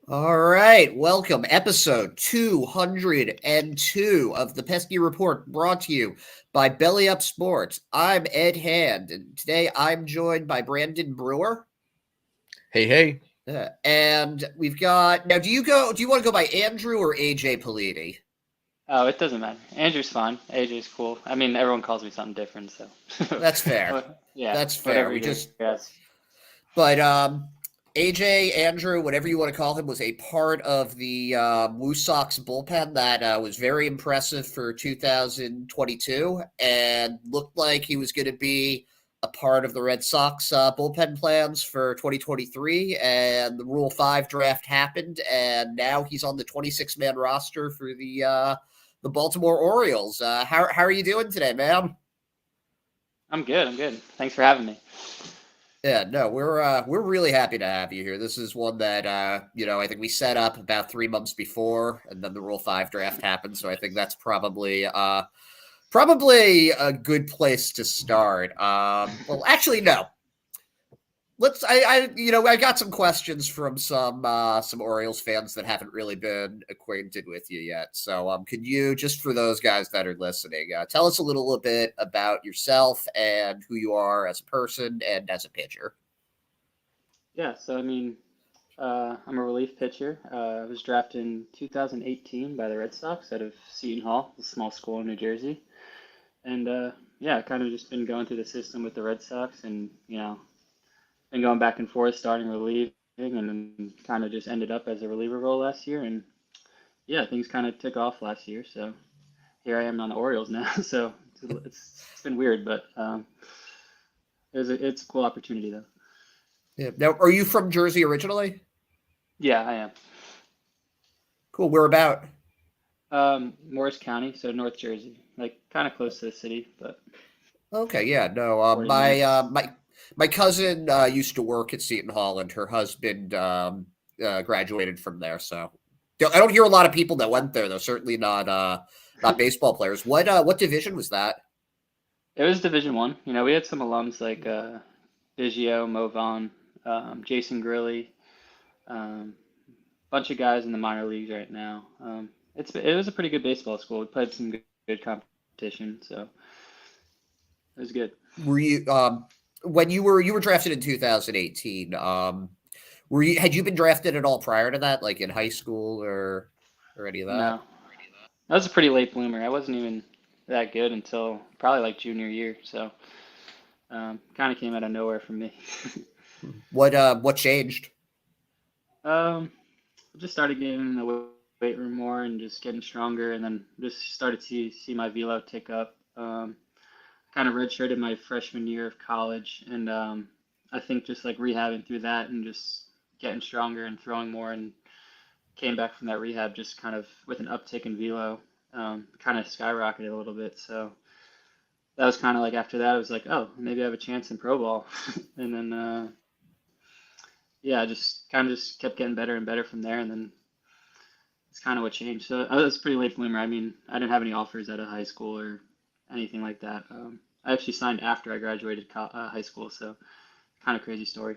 All right, welcome. Episode 202 of the Pesky Report brought to you by Belly Up Sports. I'm Ed Hand, and today I'm joined by Brandon Brewer. Hey, hey. And we've got now. Do you want to go by Andrew or AJ Politi? Oh, it doesn't matter. Andrew's fine. AJ's cool. I mean, everyone calls me something different, so That's fair. Yeah, That's fair. whatever We you just guys. But AJ, Andrew, whatever you want to call him, was a part of the WooSox bullpen that was very impressive for 2022 and looked like he was going to be a part of the Red Sox bullpen plans for 2023. And the Rule 5 draft happened, and now he's on the 26-man roster for the Baltimore Orioles. How are you doing today, man? I'm good. I'm good. Thanks for having me. Yeah, no, we're really happy to have you here. This is one that I think we set up about 3 months before, and then the Rule 5 draft happened. So I think that's probably a good place to start. Well, actually, no. I got some questions from some Orioles fans that haven't really been acquainted with you yet. So could you, just for those guys that are listening, tell us a little bit about yourself and who you are as a person and as a pitcher? Yeah, so I mean, I'm a relief pitcher. I was drafted in 2018 by the Red Sox out of Seton Hall, a small school in New Jersey. And yeah, kind of just been going through the system with the Red Sox and, been going back and forth, starting relieving, and then kind of just ended up as a reliever role last year. And yeah, things kind of took off last year. So here I am on the Orioles now. So it's been weird, but it's a cool opportunity though. Yeah. Now, are you from Jersey originally? Yeah, I am. Cool. Where about? Morris County, so North Jersey, like kind of close to the city, but Okay. Yeah. No. 40 minutes. My cousin used to work at Seton Hall, and her husband graduated from there. So I don't hear a lot of people that went there, though. Certainly not baseball players. What division was that? It was Division One. We had some alums like Biggio, Mo Vaughn, Jason Grilly, um, bunch of guys in the minor leagues right now. It was a pretty good baseball school. We played some good competition, so it was good. Were you when you were drafted in 2018? Had you been drafted at all prior to that, like in high school or any of that? No, I was a pretty late bloomer. I wasn't even that good until probably like junior year, so kind of came out of nowhere for me. What changed? Just started getting in the weight room more and just getting stronger, and then just started to see my velo tick up. Kind of redshirted my freshman year of college, and I think just like rehabbing through that and just getting stronger and throwing more, and came back from that rehab just kind of with an uptick in velo, kind of skyrocketed a little bit. So that was kind of like after that, I was like, oh, maybe I have a chance in pro ball, and then yeah, just kept getting better and better from there, and then it's kind of what changed. So I was a pretty late bloomer. I mean, I didn't have any offers out of high school or anything like that. I actually signed after I graduated high school, so kind of crazy story.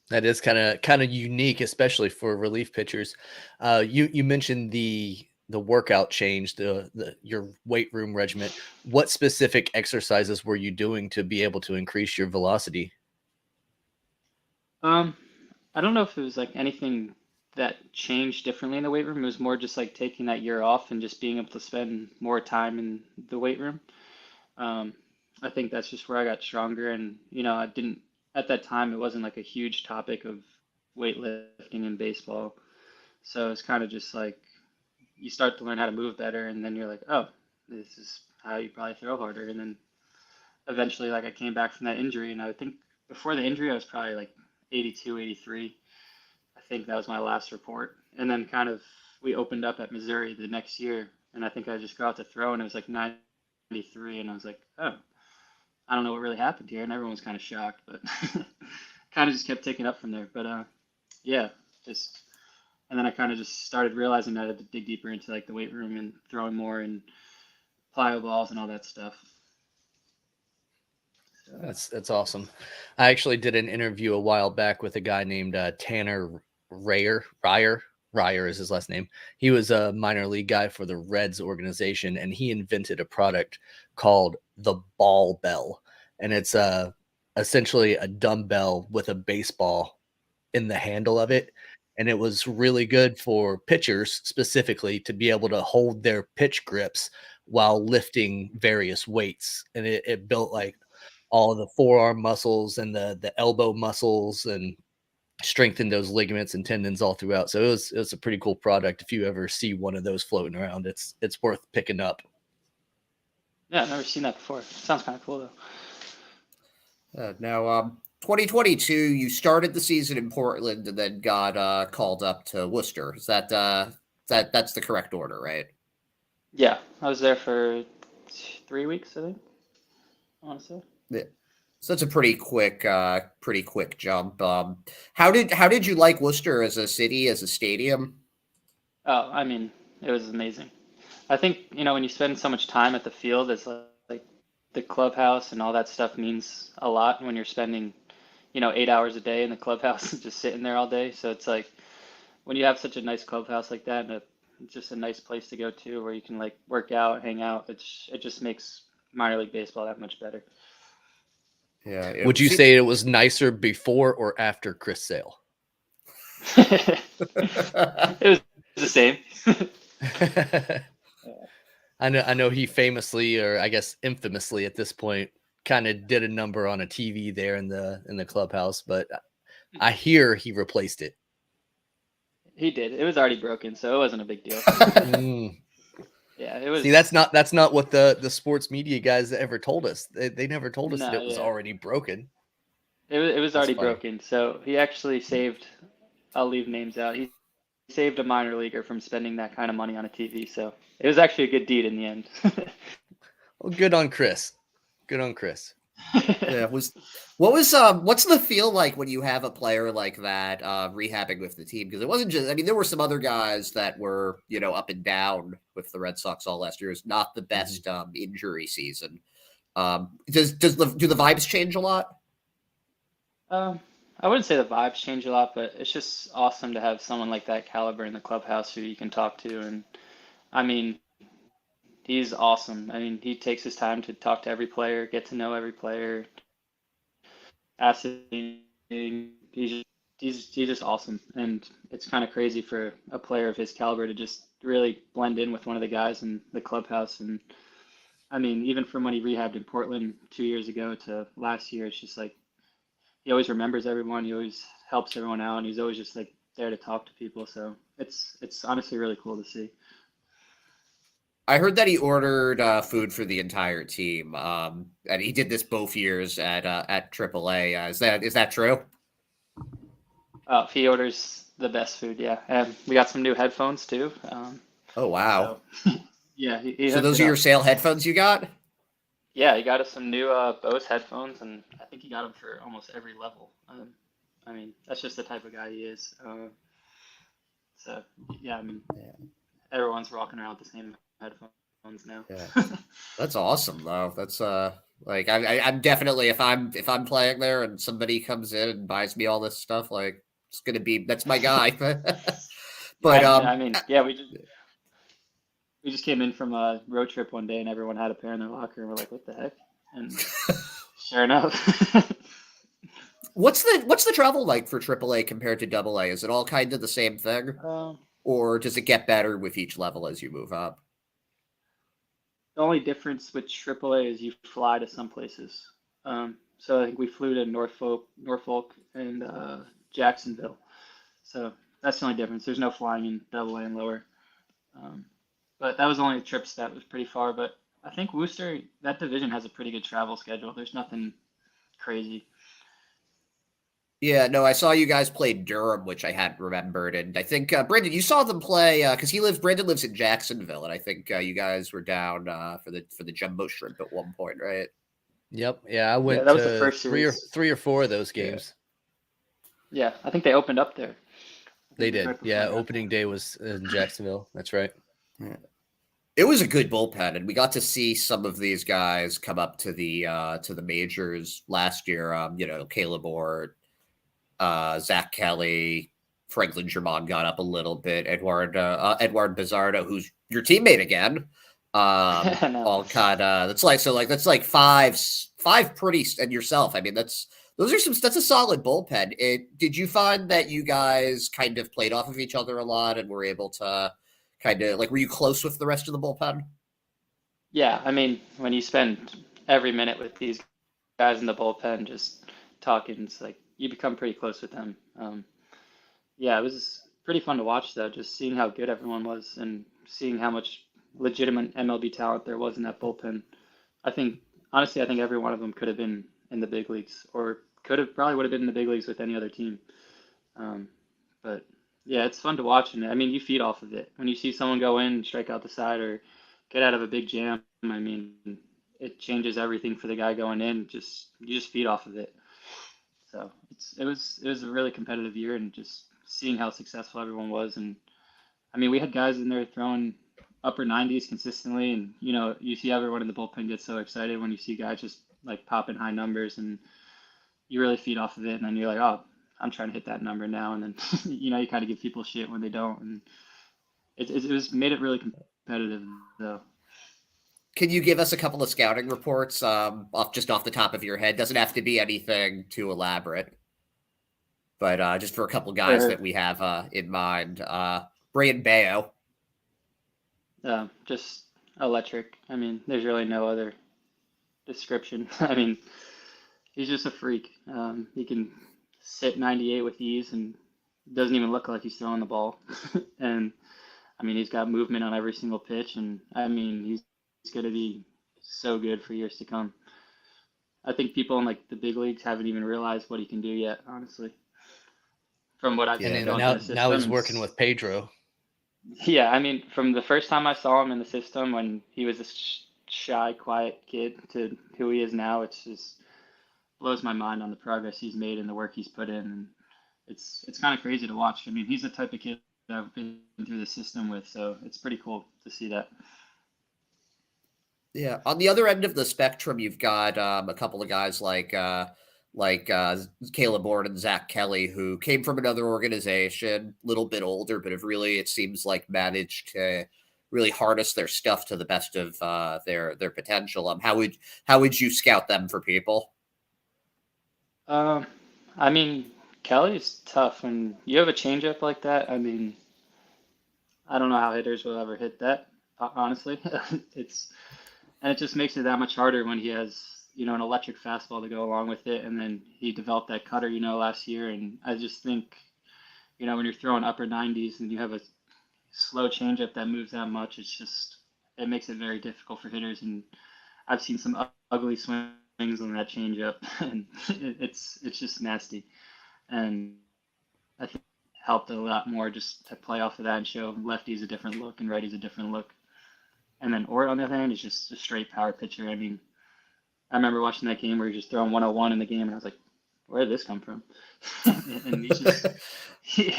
That is kind of unique, especially for relief pitchers. You mentioned the workout change, the your weight room regimen. What specific exercises were you doing to be able to increase your velocity? Um, I don't know if it was like anything that changed differently in the weight room. It was more just like taking that year off and just being able to spend more time in the weight room. Um, I think that's just where I got stronger, and I didn't at that time. It wasn't like a huge topic of weightlifting in baseball, so it's kind of just like you start to learn how to move better, and then you're like, oh, this is how you probably throw harder, and then eventually, like I came back from that injury, and I think before the injury, I was probably like 82, 83. I think that was my last report, and then kind of we opened up at Missouri the next year, and I think I just got out to throw, and it was like 93, and I was like, oh, I don't know what really happened here, and everyone was kind of shocked, but kind of just kept taking up from there. But yeah, just and then I kind of just started realizing that I had to dig deeper into like the weight room and throwing more and plyo balls and all that stuff. So That's awesome. I actually did an interview a while back with a guy named Tanner Ryer is his last name. He was a minor league guy for the Reds organization, and he invented a product called the ball bell. And it's essentially a dumbbell with a baseball in the handle of it. And it was really good for pitchers specifically to be able to hold their pitch grips while lifting various weights. And it built like all of the forearm muscles and the elbow muscles and strengthened those ligaments and tendons all throughout. So it was a pretty cool product. If you ever see one of those floating around, it's worth picking up. Yeah, I've never seen that before. Sounds kind of cool though. Now, 2022, you started the season in Portland and then got called up to Worcester. Is that's the correct order, right? Yeah, I was there for 3 weeks, I think. I want to say. Yeah. So that's a pretty quick jump. How did you like Worcester as a city, as a stadium? Oh, I mean, it was amazing. I think, when you spend so much time at the field, it's like the clubhouse and all that stuff means a lot when you're spending, 8 hours a day in the clubhouse and just sitting there all day. So it's like when you have such a nice clubhouse like that and it's just a nice place to go to where you can like work out, hang out, it just makes minor league baseball that much better. Yeah. Would you say it was nicer before or after Chris Sale? It was the same. I know he famously, or I guess infamously at this point, kind of did a number on a TV there in the clubhouse, but I hear he replaced it. He did. It was already broken, so it wasn't a big deal. Yeah, it was. See, that's not what the sports media guys ever told us. They never told us that it was already broken. It was already broken. So he actually saved. I'll leave names out. He saved a minor leaguer from spending that kind of money on a TV. So it was actually a good deed in the end. Well, good on Chris. Good on Chris. Yeah, what's the feel like when you have a player like that rehabbing with the team? Because it wasn't just, I mean, there were some other guys that were, up and down with the Red Sox all last year. It was not the best injury season. Do the vibes change a lot? I wouldn't say the vibes change a lot, but it's just awesome to have someone like that caliber in the clubhouse who you can talk to. And I mean, he's awesome. I mean, he takes his time to talk to every player, get to know every player. He's just awesome, and it's kind of crazy for a player of his caliber to just really blend in with one of the guys in the clubhouse. And I mean, even from when he rehabbed in Portland 2 years ago to last year, it's just like he always remembers everyone. He always helps everyone out, and he's always just like there to talk to people. So it's honestly really cool to see. I heard that he ordered food for the entire team, and he did this both years at AAA. Is that true? He orders the best food, yeah. And we got some new headphones too. Oh wow! So, yeah, so those are your sale headphones you got? Yeah, he got us some new Bose headphones, and I think he got them for almost every level. I mean, that's just the type of guy he is. So yeah, I mean, everyone's rocking around with the same headphones now. Yeah. That's awesome though. That's like I'm definitely, if I'm playing there and somebody comes in and buys me all this stuff, like that's my guy. But I mean, yeah, we just came in from a road trip one day and everyone had a pair in their locker and we're like, what the heck? And sure enough. What's the travel like for AAA compared to AA? Is it all kind of the same thing? Or does it get better with each level as you move up? The only difference with AAA is you fly to some places. So I think we flew to Norfolk and Jacksonville. So that's the only difference. There's no flying in AA and lower. But that was only the trips that was pretty far. But I think Worcester, that division has a pretty good travel schedule. There's nothing crazy. Yeah, no, I saw you guys play Durham, which I hadn't remembered, and I think Brendan, you saw them play because Brendan lives in Jacksonville, and I think you guys were down for the Jumbo Shrimp at one point, right? Yep. Yeah, I went that was to the first three or four of those games. Yeah, I think they opened up there. They did. Yeah, opening day was in Jacksonville. That's right. Yeah. It was a good bullpen, and we got to see some of these guys come up to the majors last year. Caleb Orr, Zach Kelly, Franklin Germán got up a little bit. Edward Bizardo, who's your teammate again. No. All kind of that's like five pretty and yourself. I mean, that's a solid bullpen. Did you find that you guys kind of played off of each other a lot and were able to kind of like, were you close with the rest of the bullpen? Yeah, I mean, when you spend every minute with these guys in the bullpen just talking, it's like you become pretty close with them. Yeah, it was pretty fun to watch though, just seeing how good everyone was and seeing how much legitimate MLB talent there was in that bullpen. I think, honestly, I think every one of them could have been in the big leagues or probably would have been in the big leagues with any other team. Um, but yeah, it's fun to watch. And I mean, you feed off of it. When you see someone go in, strike out the side, or get out of a big jam, I mean, it changes everything for the guy going in. You just feed off of it. So it was a really competitive year, and just seeing how successful everyone was. And I mean, we had guys in there throwing upper 90s consistently, and you see everyone in the bullpen get so excited when you see guys just like popping high numbers, and you really feed off of it. And then you're like, oh, I'm trying to hit that number now, and then you kind of give people shit when they don't, and it was made it really competitive though. Can you give us a couple of scouting reports, off the top of your head? Doesn't have to be anything too elaborate, but just for a couple guys that we have in mind. Brian Bayo. Just electric. I mean, there's really no other description. I mean, he's just a freak. He can sit 98 with ease and doesn't even look like he's throwing the ball. And I mean, he's got movement on every single pitch, and I mean, he's going to be so good for years to come. I think people in like the big leagues haven't even realized what he can do yet, honestly. From what I've And seen now he's working with Pedro. Yeah, I mean, from the first time I saw him in the system when he was a shy, quiet kid to who he is now, it's just blows my mind on the progress he's made and the work he's put in. And it's kind of crazy to watch. I mean, he's the type of kid that I've been through the system with, so it's pretty cool to see that. Yeah, on the other end of the spectrum, you've got a couple of guys like Caleb Ward and Zach Kelly, who came from another organization, a little bit older, but have really, it seems like, managed to really harness their stuff to the best of their potential. How would you scout them for people? I mean, Kelly's tough. When you have a changeup like that, I mean, I don't know how hitters will ever hit that, honestly. And it just makes it that much harder when he has, an electric fastball to go along with it. And then he developed that cutter, last year. And I just think, when you're throwing upper 90s and you have a slow changeup that moves that much, it makes it very difficult for hitters. And I've seen some ugly swings on that changeup, and it's just nasty. And I think it helped a lot more just to play off of that and show lefties a different look and righties a different look. And then Ort, on the other hand, is just a straight power pitcher. I mean, I remember watching that game where he was just throwing 101 in the game, and I was like, where did this come from? And he's just,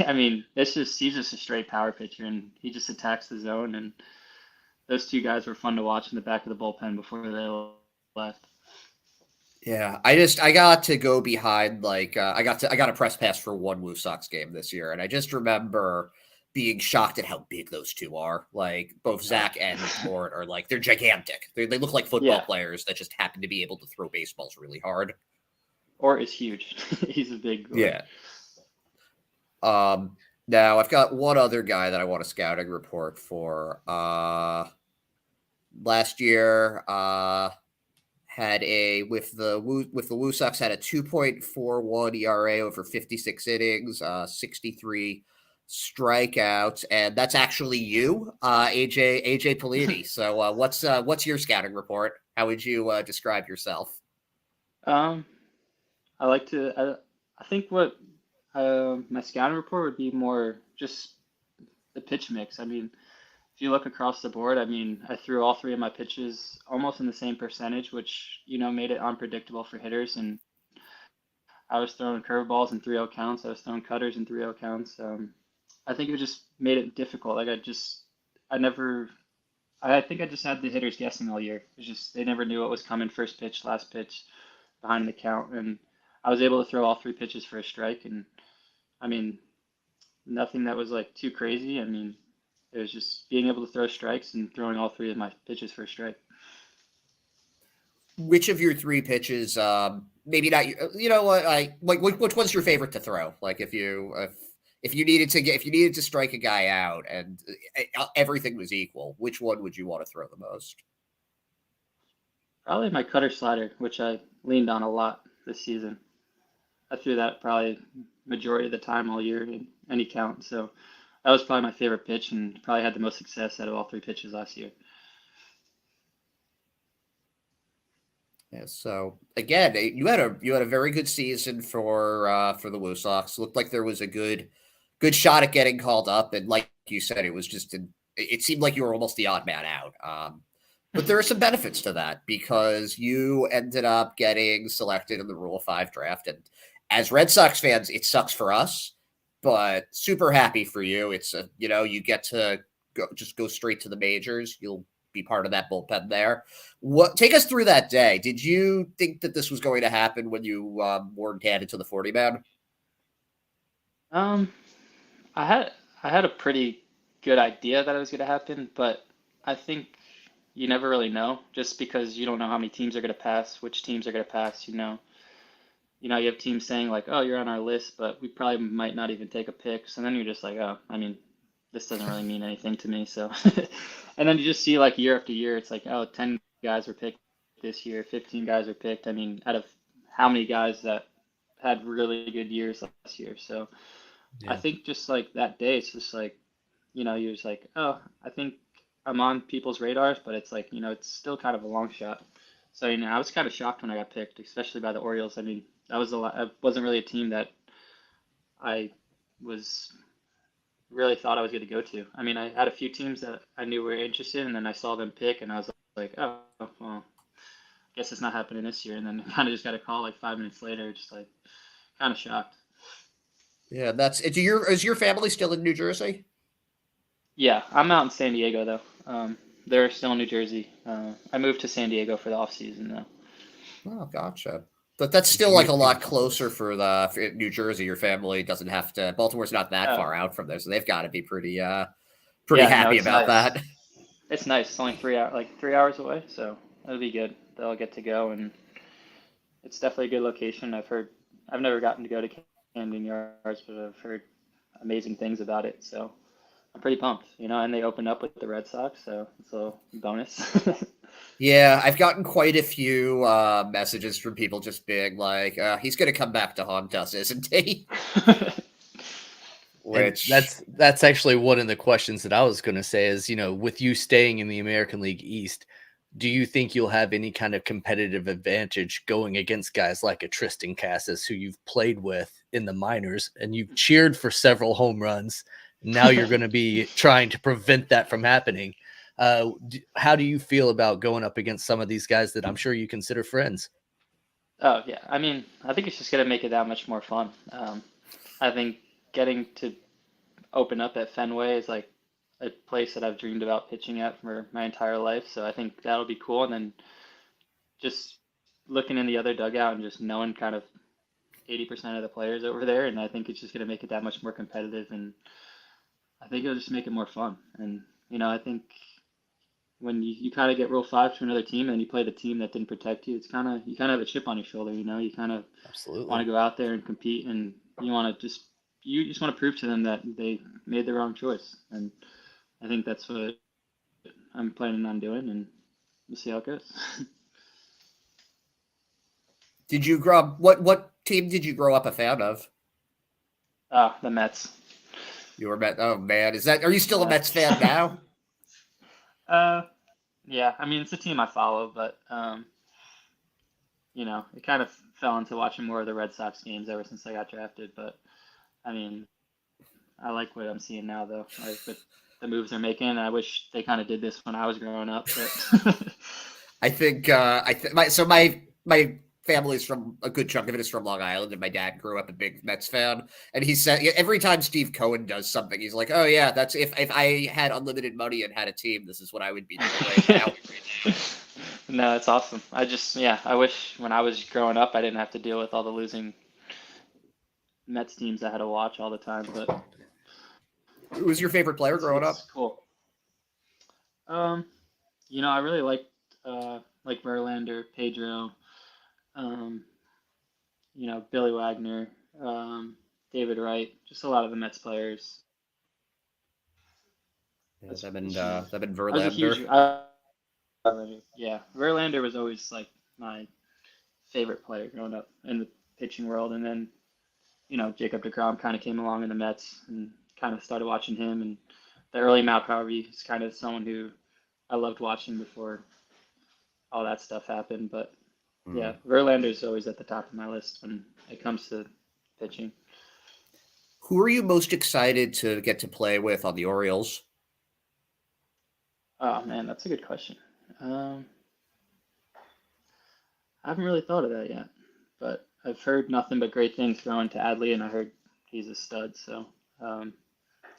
I mean, he's just a straight power pitcher, and he just attacks the zone. And those two guys were fun to watch in the back of the bullpen before they left. Yeah, I got to go behind, like, I got a press pass for one WooSox game this year, and I just remember being shocked at how big those two are. Like, both Zach and Lord are like, they're gigantic. They look like football players that just happen to be able to throw baseballs really hard. Or is huge. He's a big boy. Yeah. Now I've got one other guy that I want a scouting report for. Last year, had with the WooSox had a 2.41 ERA over 56 innings, 63 strikeouts, and that's actually you, AJ Politi. So what's your scouting report? How would you describe yourself? I think what my scouting report would be more just the pitch mix. I mean, if you look across the board, I mean, I threw all three of my pitches almost in the same percentage, which, made it unpredictable for hitters. And I was throwing curveballs in 3-0 counts. I was throwing cutters in 3-0 counts. I think it just made it difficult. Like I think I just had the hitters guessing all year. It's just, they never knew what was coming, first pitch, last pitch, behind the count. And I was able to throw all three pitches for a strike. And I mean, nothing that was like too crazy. I mean, it was just being able to throw strikes and throwing all three of my pitches for a strike. Which of your three pitches, maybe not, you know what, which one's your favorite to throw? Like if you needed to strike a guy out and everything was equal, which one would you want to throw the most? Probably my cutter slider, which I leaned on a lot this season. I threw that probably majority of the time all year in any count. So that was probably my favorite pitch and probably had the most success out of all three pitches last year. Yeah, so again, you had a very good season for the WooSox. Looked like there was a good shot at getting called up, and like you said, it was just it seemed like you were almost the odd man out. But there are some benefits to that because you ended up getting selected in the Rule 5 draft, and as Red Sox fans, it sucks for us, but super happy for you. It's you get to go straight to the majors. You'll be part of that bullpen there. Take us through that day? Did you think that this was going to happen when you weren't handed to the 40-man? I had a pretty good idea that it was going to happen, but I think you never really know just because you don't know how many teams are going to pass, which teams are going to pass. You have teams saying like, "Oh, you're on our list, but we probably might not even take a pick." So then you're just like, "Oh, I mean, this doesn't really mean anything to me." So, and then you just see like year after year, it's like, "Oh, 10 guys were picked this year, 15 guys were picked." I mean, out of how many guys that had really good years last year? So I think just like that day, it's just like, you're just like, "Oh, I think I'm on people's radars," but it's like, it's still kind of a long shot. So, I was kind of shocked when I got picked, especially by the Orioles. I mean, that was I wasn't really a team that I was really thought I was going to go to. I mean, I had a few teams that I knew were interested, and then I saw them pick, and I was like, "Oh, well, I guess it's not happening this year." And then kind of just got a call like 5 minutes later, just like kind of shocked. Yeah, is your family still in New Jersey? Yeah, I'm out in San Diego though. They're still in New Jersey. I moved to San Diego for the off season though. Oh, gotcha. But that's still like a lot closer for New Jersey. Your family doesn't have to. Baltimore's not that Oh, far out from there, so they've got to be pretty yeah, no, happy it's about nice. that. It's nice. It's only 3 hours, like 3 hours away, so it'll be good. They'll get to go, and it's definitely a good location. I've never gotten to go to Camden Yards, but I've heard amazing things about it. So I'm pretty pumped, and they opened up with the Red Sox, so it's a little bonus. Yeah, I've gotten quite a few messages from people just being like, "He's going to come back to haunt us, isn't he?" And Which, that's actually one of the questions that I was going to say is, with you staying in the American League East, do you think you'll have any kind of competitive advantage going against guys like a Tristan Casas, who you've played with in the minors and you've cheered for several home runs? Now you're going to be trying to prevent that from happening. How do you feel about going up against some of these guys that I'm sure you consider friends? Oh yeah, I mean, I think it's just gonna make it that much more fun. I think getting to open up at Fenway is like a place that I've dreamed about pitching at for my entire life. So I think that'll be cool. And then just looking in the other dugout and just knowing kind of 80% of the players over there, and I think it's just gonna make it that much more competitive, and I think it'll just make it more fun. And I think when you kind of get Rule 5 to another team and you play the team that didn't protect you, you kind of have a chip on your shoulder. You kind of want Absolutely. to go out there and compete, and you just want to prove to them that they made the wrong choice. And I think that's what I'm planning on doing, and we'll see how it goes. did you grow up? What team did you grow up a fan of? The Mets. You were Met. Oh man, are you still a Yeah. Mets fan now? uh, yeah. I mean, it's a team I follow, but it kind of fell into watching more of the Red Sox games ever since I got drafted. But I mean, I like what I'm seeing now, though. Like with the moves they're making. I wish they kind of did this when I was growing up, but I think my family's from a good chunk of it is from Long Island, and my dad grew up a big Mets fan. And he said every time Steve Cohen does something, he's like, "Oh yeah, that's if I had unlimited money and had a team, this is what I would be doing right now." no, it's awesome. Yeah, I wish when I was growing up, I didn't have to deal with all the losing Mets teams I had to watch all the time. But Who was your favorite player growing It's up? cool. I really liked Verlander, Pedro, um, Billy Wagner, um, David Wright, just a lot of the Mets players. Yeah, That's, that been I was a huge, Verlander. yeah, Verlander was always like my favorite player growing up in the pitching world, and then Jacob DeGrom kind of came along in the Mets and kind of started watching him, and the early Matt Harvey is kind of someone who I loved watching before all that stuff happened. But Hmm. yeah, Verlander's always at the top of my list when it comes to pitching. Who are you most excited to get to play with on the Orioles? Oh man, that's a good question. I haven't really thought of that yet, but I've heard nothing but great things going to Adley, and I heard he's a stud. So um,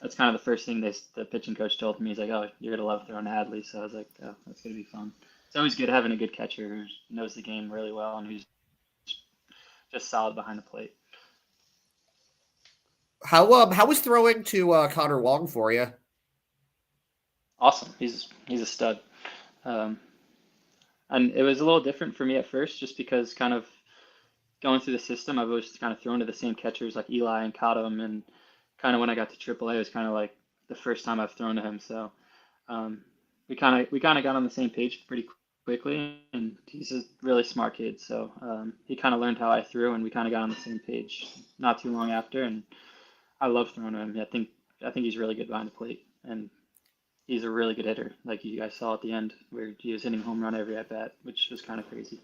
that's kind of the first thing the pitching coach told me. He's like, "Oh, you're gonna love throwing to Adley." So I was like, "Oh, that's gonna be fun." It's always good having a good catcher who knows the game really well and who's just solid behind the plate. How was throwing to Connor Wong for you? Awesome. He's a stud. Um, and it was a little different for me at first, just because kind of going through the system, I've always kind of thrown to the same catchers like Eli and Cottom, and kind of when I got to AAA, it was kind of like the first time I've thrown to him. So um, we kind of got on the same page pretty quickly, and he's a really smart kid. So he kind of learned how I threw, and we kind of got on the same page not too long after. And I love throwing to him. I think he's really good behind the plate, and he's a really good hitter, like you guys saw at the end, where he was hitting home run every at bat, which was kind of crazy.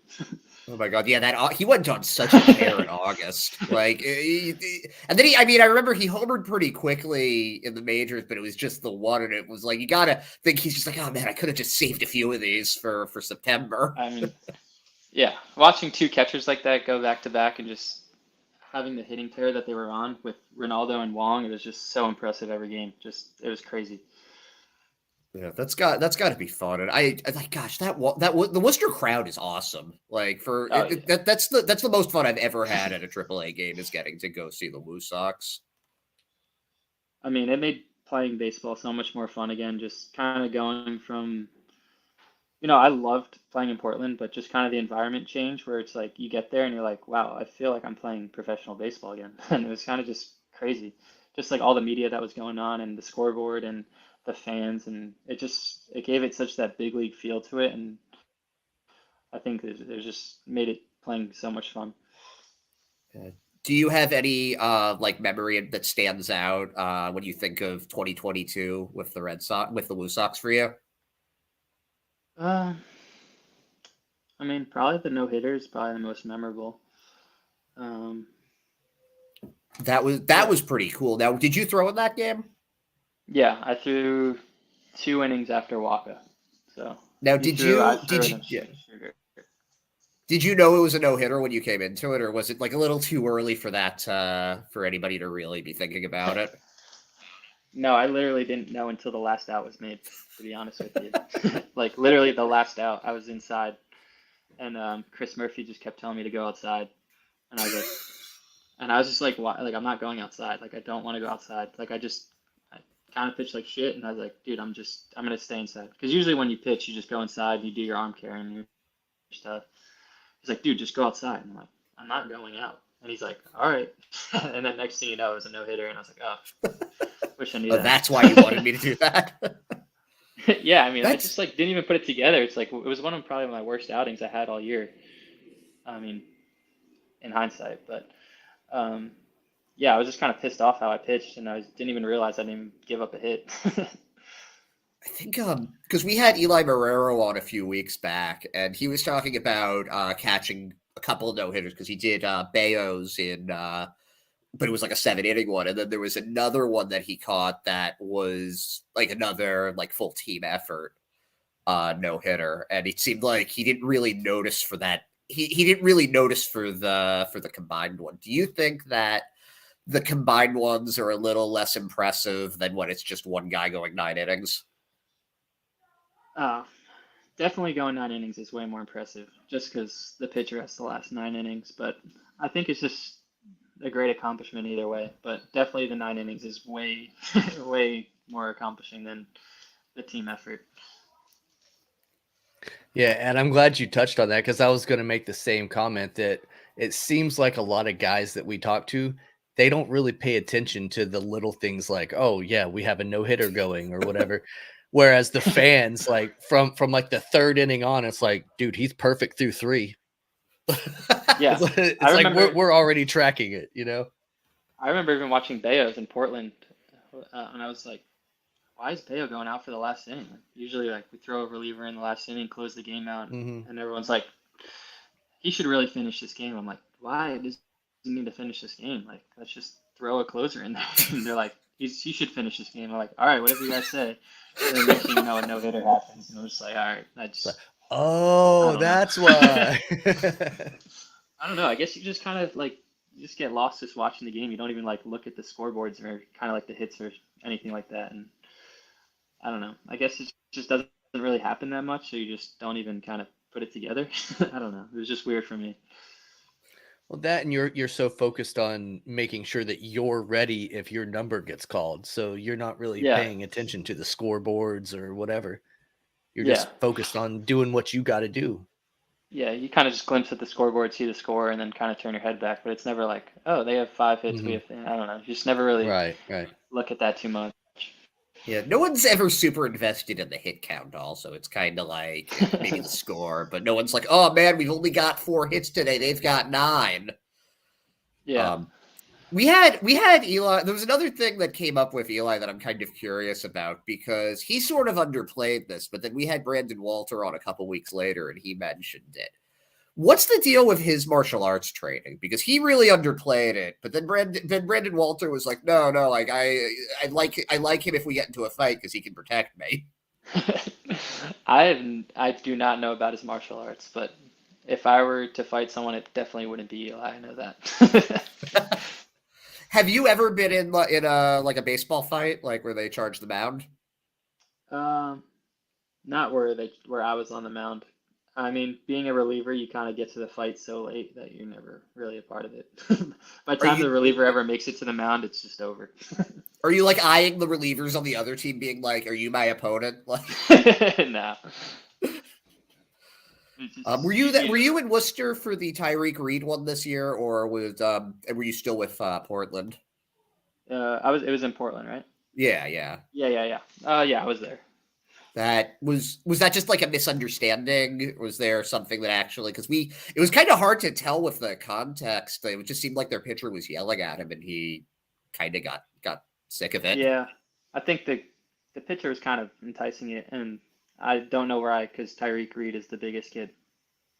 Oh my God, yeah, that he went on such a tear in August. Like, and then I mean, I remember he homered pretty quickly in the majors, but it was just the one, and it was like you gotta think he's just like, oh man, I could have just saved a few of these for September. I mean, yeah, watching two catchers like that go back to back and just having the hitting pair that they were on with Ronaldo and Wong, it was just so impressive every game. Just it was crazy. Yeah, that's got to be fun. And I like, gosh, the Worcester crowd is awesome. Like Oh yeah. that's the most fun I've ever had at a AAA game is getting to go see the WooSox. I mean, it made playing baseball so much more fun again. Just kind of going from, I loved playing in Portland, but just kind of the environment change where it's like you get there and you're like, wow, I feel like I'm playing professional baseball again. And it was kind of just crazy. Just like all the media that was going on and the scoreboard and the fans, and it gave it such that big league feel to it, and I think it just made it playing so much fun. Uh, do you have any like memory that stands out when you think of 2022 with the Red Sox with the WooSox for you? Uh, I mean, probably the no hitter is probably the most memorable. Um, That but was pretty cool. Now, did you throw in that game? yeah, I threw 2 innings after Waka. So Now, I threw in a yeah, sugar. did you know it was a no hitter when you came into it, or was it like a little too early for that for anybody to really be thinking about it? No, I literally didn't know until the last out was made, to be honest with you. Like literally the last out, I was inside, and Chris Murphy just kept telling me to go outside, and I was just like, why? Like I'm not going outside. Like I don't want to go outside. I kind of pitched like shit, and I was like, dude, I'm gonna stay inside. Because usually when you pitch, you just go inside, you do your arm carry and your stuff. He's like, dude, just go outside. And I'm like, I'm not going out. And he's like, all right. And then next thing you know, it was a no hitter, and I was like, oh, wish I knew Oh, that's why you wanted that. me to do that. Yeah, I mean, I That's just like didn't even put it together. It's like it was one of probably my worst outings I had all year. I mean, in hindsight, but um, yeah, I was just kind of pissed off how I pitched, and didn't even realize I didn't even give up a hit. I think because we had Eli Marrero on a few weeks back, and he was talking about catching a couple of no hitters because he did Bayos in but it was like a 7 inning one, and then there was another one that he caught that was like another like full team effort no hitter, and it seemed like he didn't really notice for that. He didn't really notice for the combined one. Do you think that the combined ones are a little less impressive than when it's just one guy going 9 innings? uh, Definitely going 9 innings is way more impressive, just because the pitcher has to last 9 innings. But I think it's just a great accomplishment either way, but definitely the 9 innings is way, way more accomplishing than the team effort. Yeah, and I'm glad you touched on that because I was going to make the same comment that it seems like a lot of guys that we talk to, they don't really pay attention to the little things like, oh yeah, we have a no hitter going or whatever. Whereas the fans, like from like the third inning on, it's like, dude, he's perfect through 3. Yeah, It's I like remember. we're already tracking it, you know? I remember even watching Bayo in Portland, and I was like, why is Bayo going out for the last inning? Like, usually, like we throw a reliever in the last inning, close the game out, Hmm. and everyone's like, he should really finish this game. I'm like, why does he need to finish this game? Like, let's just throw a closer in there. And they're like, he should finish this game. I'm like, all right, whatever you guys say. And then next thing you know, a no hitter happens, and I'm just like, all right, I Oh, don't know. that's why. I don't know. I guess you just kind of like you just get lost just watching the game. You don't even like look at the scoreboards or kind of like the hits or anything like that. And I don't know. I guess it just doesn't really happen that much, so you just don't even kind of put it together. I don't know. It was just weird for me. Well, that and you're so focused on making sure that you're ready if your number gets called. So you're not really Yeah, paying attention to the scoreboards or whatever. You're yeah, just focused on doing what you got to do. yeah. You kind of just glimpse at the scoreboard, see the score, and then kind of turn your head back. But it's never like, oh, they have 5 hits, we Hmm. have. I don't know. You just never really Right, right. look at that too much. Yeah, no one's ever super invested in the hit count. Also, it's kind of like maybe the score, but no one's like, "Oh man, we've only got 4 hits today. They've got 9." Yeah. Um, we had Eli. There was another thing that came up with Eli that I'm kind of curious about because he sort of underplayed this, but then we had Brandon Walter on a couple weeks later, and he mentioned it. What's the deal with his martial arts training? Because he really underplayed it, but then Brandon Walter was like, no, like I like him if we get into a fight because he can protect me. I do not know about his martial arts, but if I were to fight someone, it definitely wouldn't be Eli. I know that. Have you ever been in a like a baseball fight, like where they charge the mound? Um, Not where I was on the mound. I mean, being a reliever, you kind of get to the fight so late that you're never really a part of it. By the Are time you the reliever ever makes it to the mound, it's just over. are you like eyeing the relievers on the other team, being like, "Are you my opponent?" Like, No. It's were just you that? usually Were you in Worcester for the Tyreek Reed one this year, or were you still with Portland? it was in Portland, right? Yeah. Yeah. Yeah, I was there. That was that just like a misunderstanding? Was there something that actually because it was kind of hard to tell with the context. It just seemed like their pitcher was yelling at him and he kind of got sick of it. Yeah. I think the pitcher was kind of enticing it, and I don't know why, because Tyreek Reed is the biggest kid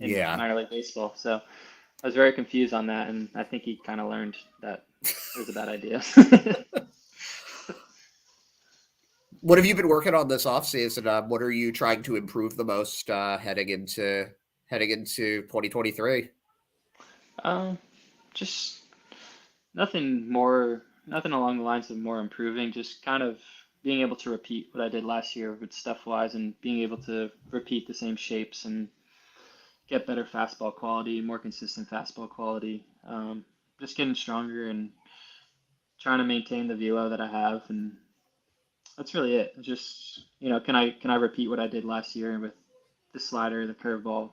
in Yeah. minor league baseball. So I was very confused on that, and I think he kind of learned that it was a bad idea. What have you been working on this offseason? What are you trying to improve the most heading into 2023? Um, just nothing along the lines of more improving, just kind of being able to repeat what I did last year with stuff wise and being able to repeat the same shapes and get better fastball quality, more consistent fastball quality. Just getting stronger and trying to maintain the velo that I have, and that's really it. Just can I repeat what I did last year with the slider, the curveball?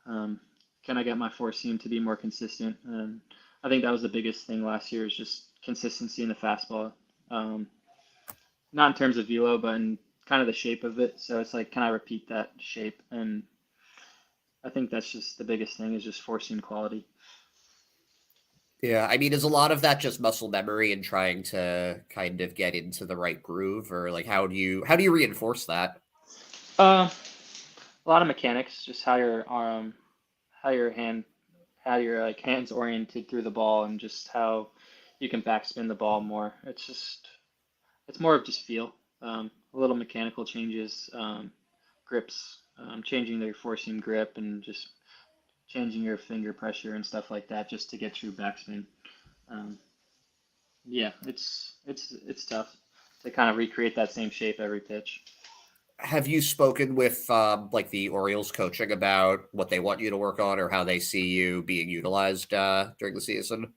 Um, can I get my four seam to be more consistent? And I think that was the biggest thing last year is just consistency in the fastball. Um, Not in terms of velo, but in kind of the shape of it. So it's like, can I repeat that shape? And I think that's just the biggest thing is just four seam quality. Yeah, I mean, is a lot of that just muscle memory and trying to kind of get into the right groove, or like how do you reinforce that? Uh, a lot of mechanics, just how your hand, how your like hands oriented through the ball, and just how you can backspin the ball more. It's more of just feel. A little mechanical changes, grips, changing their four seam grip, and just changing your finger pressure and stuff like that, just to get true backspin. Um, yeah, it's tough to kind of recreate that same shape every pitch. Have you spoken with like the Orioles coaching about what they want you to work on or how they see you being utilized during the season?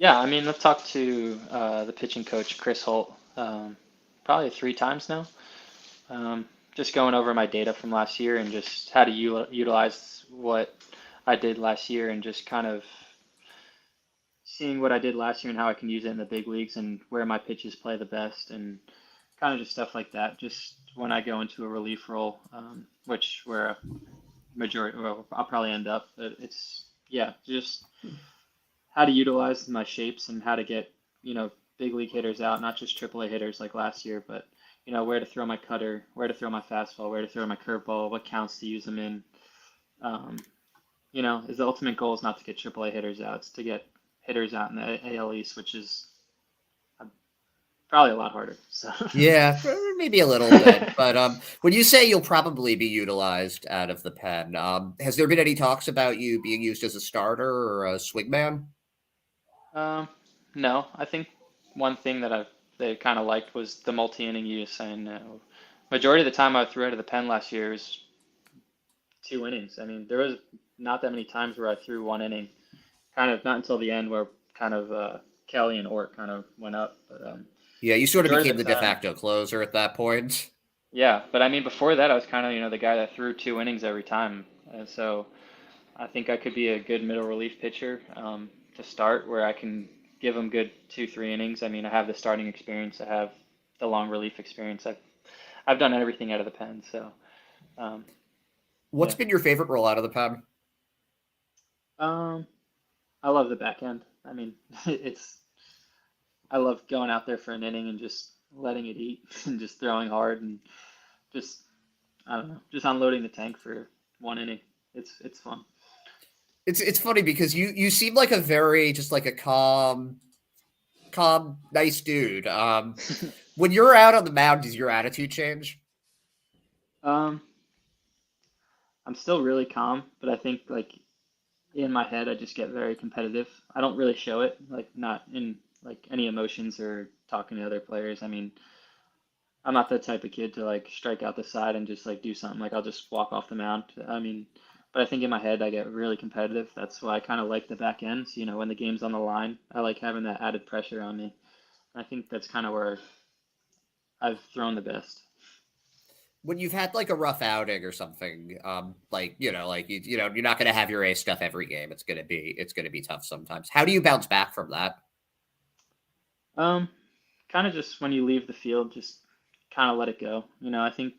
Yeah, I mean, I've talked to the pitching coach, Chris Holt, probably 3 times now. Just going over my data from last year and just how to utilize what I did last year and just kind of seeing what I did last year and how I can use it in the big leagues and where my pitches play the best and kind of just stuff like that. Just when I go into a relief role, which where a majority, well, I'll probably end up. But it's yeah, just how to utilize my shapes and how to get big league hitters out, not just AAA hitters like last year, but where to throw my cutter, where to throw my fastball, where to throw my curveball, what counts to use them in. Um, is the ultimate goal is not to get AAA hitters out, it's to get hitters out in the AL East, which is probably a lot harder. So Yeah, maybe a little bit. But when you say you'll probably be utilized out of the pen, has there been any talks about you being used as a starter or a swingman? no, I think one thing that they kind of liked was the multi-inning use, and majority of the time I threw out of the pen last year was 2 innings. I mean, there was not that many times where I threw 1 inning, kind of not until the end where kind of Kelly and Ort kind of went up. But Yeah, you sort of majority became of the the de time, facto closer at that point. yeah. But I mean, before that, I was kind of the guy that threw 2 innings every time, and so I think I could be a good middle relief pitcher to start, where I can give them good 2, 3 innings. I mean, I have the starting experience, I have the long relief experience. I've done everything out of the pen, so um, What's yeah. been your favorite role out of the pen? Um, I love the back end. I mean, I love going out there for an inning and just letting it eat and just throwing hard and just I don't know, just unloading the tank for 1 inning. It's fun. It's funny because you seem like a very just like a calm, nice dude. When you're out on the mound, does your attitude change? Um, I'm still really calm, but I think like in my head I just get very competitive. I don't really show it, like not in like any emotions or talking to other players. I mean, I'm not that type of kid to like strike out the side and just like do something. Like I'll just walk off the mound. I mean, but I think in my head I get really competitive. That's why I kind of like the back ends. When the game's on the line, I like having that added pressure on me. I think that's kind of where I've thrown the best. When you've had like a rough outing or something, like like you're not gonna have your A stuff every game. It's gonna be tough sometimes. How do you bounce back from that? Um, Kind of just when you leave the field, just kind of let it go. I think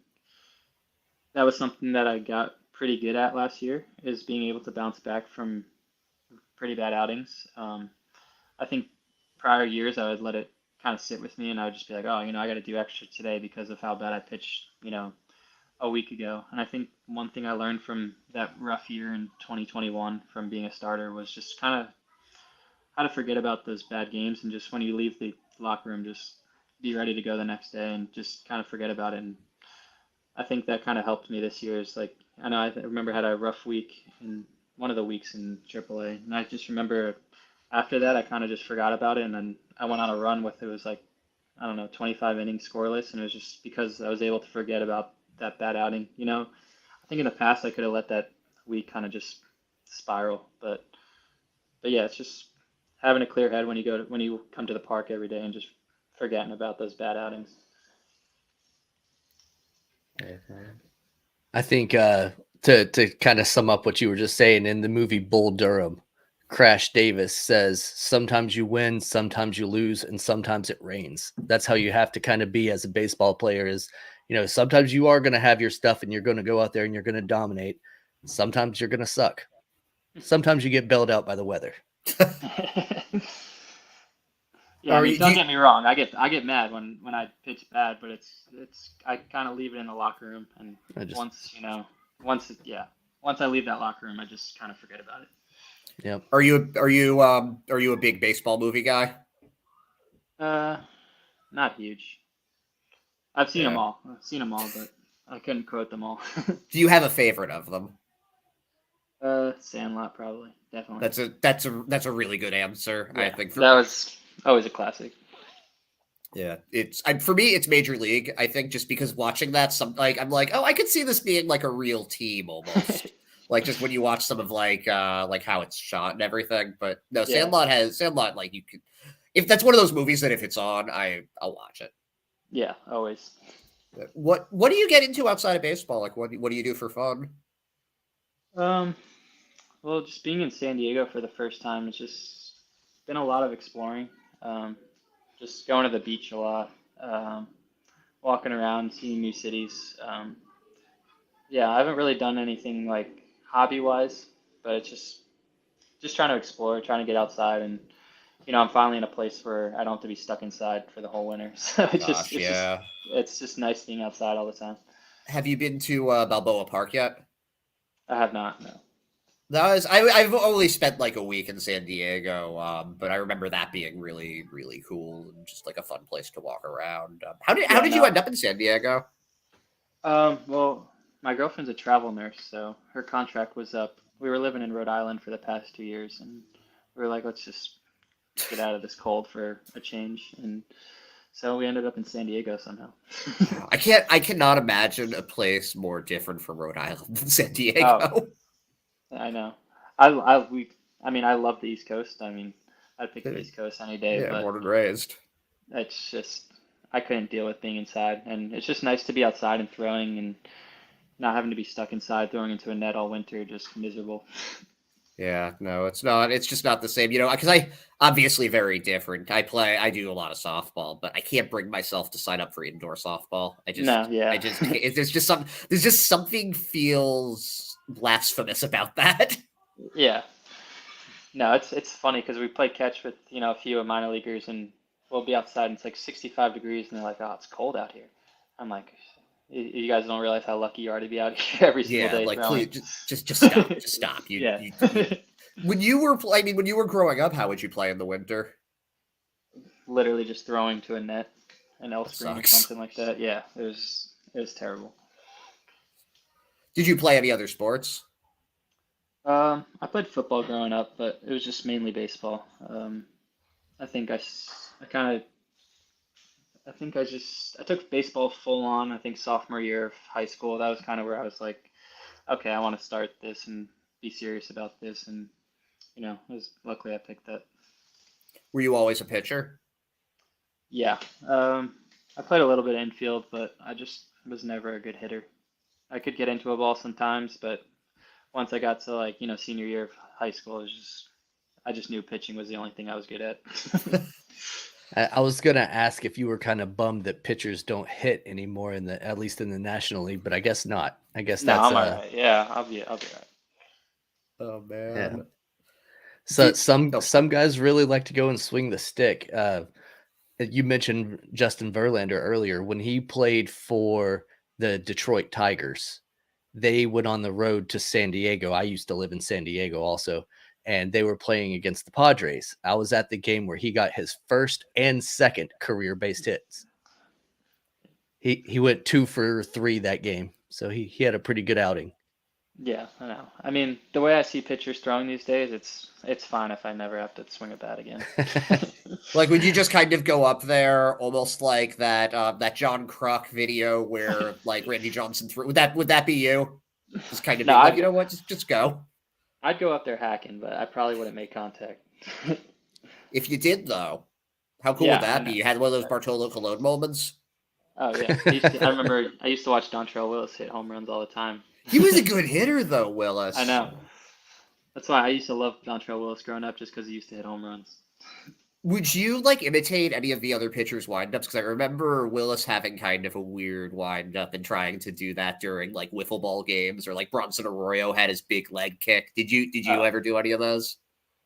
that was something that I got pretty good at last year is being able to bounce back from pretty bad outings. I think prior years I would let it kind of sit with me and I would just be like, oh, I got to do extra today because of how bad I pitched, a week ago. And I think one thing I learned from that rough year in 2021 from being a starter was just kind of how to forget about those bad games and just when you leave the locker room, just be ready to go the next day and just kind of forget about it. And I think that kind of helped me this year. Is like I know I remember I had a rough week in one of the weeks in AAA, and I just remember after that I kind of just forgot about it, and then I went on a run with it was like I don't know 25 innings scoreless, and it was just because I was able to forget about that bad outing. I think in the past I could have let that week kind of just spiral, but yeah, it's just having a clear head when you come to the park every day and just forgetting about those bad outings. I think to kind of sum up what you were just saying, in the movie Bull Durham, Crash Davis says, sometimes you win, sometimes you lose, and sometimes it rains. That's how you have to kind of be as a baseball player is, sometimes you are going to have your stuff and you're going to go out there and you're going to dominate. Sometimes you're going to suck. Sometimes you get bailed out by the weather. Yeah, I mean, don't get me wrong. I get mad when I pitch bad, but it's I kind of leave it in the locker room, and once I leave that locker room, I just kind of forget about it. Yeah. Are you a big baseball movie guy? Not huge. I've seen them Yeah. all. But I couldn't quote them all. Do you have a favorite of them? Sandlot probably, definitely. That's a really good answer. Yeah, I think that was always a classic. yeah, for me it's Major League. I think just because watching that, I'm like, oh, I could see this being like a real team almost. Like just when you watch some of like how it's shot and everything. But no, Yeah. Sandlot like you could, if that's one of those movies that if it's on, I'll watch it. Yeah, always. What do you get into outside of baseball? Like what do you do for fun? Um, well, just being in San Diego for the first time, it's just been a lot of exploring. Um, just going to the beach a lot, walking around, seeing new cities. Yeah, I haven't really done anything like hobby wise, but it's just trying to explore, trying to get outside, and I'm finally in a place where I don't have to be stuck inside for the whole winter. So Gosh, yeah. it's just nice being outside all the time. Have you been to Balboa Park yet? I have not, no. I've only spent like a week in San Diego, but I remember that being really, really cool and just like a fun place to walk around. How Yeah, did you no. end up in San Diego? Well, my girlfriend's a travel nurse, so her contract was up. We were living in Rhode Island for the past 2 years, and we were like, let's just get out of this cold for a change. And so we ended up in San Diego somehow. I cannot imagine a place more different from Rhode Island than San Oh, Diego. I know. I mean, I love the East Coast. I mean, I'd pick the East Coast any day, Yeah, but born and raised. it's just I couldn't deal with being inside, and it's just nice to be outside and throwing and not having to be stuck inside throwing into a net all winter, just miserable. Yeah, no, it's not. It's just not the same, because I obviously very different. I do a lot of softball, but I can't bring myself to sign up for indoor softball. No, yeah. There's just something feels blasphemous about that. Yeah. No, it's funny because we play catch with, a few of minor leaguers and we'll be outside and it's like 65 degrees and they're like, "Oh, it's cold out here." I'm like, You guys don't realize how lucky you are to be out here every single Yeah, day like throwing." please just stop. Just stop. Yeah. When you were when you were growing up, how would you play in the winter? Literally just throwing to a net, an L That screen or sucks. something like that. Yeah, it was terrible. Did you play any other sports? I played football growing up, but it was just mainly baseball. I think I kind of I took baseball full on. I think sophomore year of high school. That was kind of where I was like, okay, I want to start this and be serious about this. And luckily I picked that. Were you always a pitcher? Yeah. I played a little bit of infield, but I just was never a good hitter. I could get into a ball sometimes, but once I got to like, senior year of high school, I just knew pitching was the only thing I was good at. I was gonna ask if you were kind of bummed that pitchers don't hit anymore at least in the National League, but I guess not. I guess No, that's I'm all right. Yeah, I'll be all Oh yeah. man. So Oh, some guys really like to go and swing the stick. You mentioned Justin Verlander earlier. When he played for the Detroit Tigers, they went on the road to San Diego. I used to live in San Diego also, and they were playing against the Padres. I was at the game where he got his first and second career based hits. He went 2 for 3 that game, so he had a pretty good outing. Yeah, I know. I mean, the way I see pitchers throwing these days, it's fine if I never have to swing a bat again. like, would you just kind of go up there, almost like that John Kruk video where like Randy Johnson threw? Would that be you? Just kind of No, be like, you know what, just go. I'd go up there hacking, but I probably wouldn't make contact. If you did though, how cool would Yeah, I that be? know. You had one of those Bartolo Colon moments. Oh yeah, I remember I used to watch Dontrelle Willis hit home runs all the time. He was a good hitter though, I Willis. know. That's why I used to love Dontrelle Willis growing up, just because he used to hit home runs. Would you like imitate any of the other pitchers' windups? Because I remember Willis having kind of a weird windup and trying to do that during like wiffle ball games, or like Bronson Arroyo had his big leg kick. Did you Uh, ever do any of those?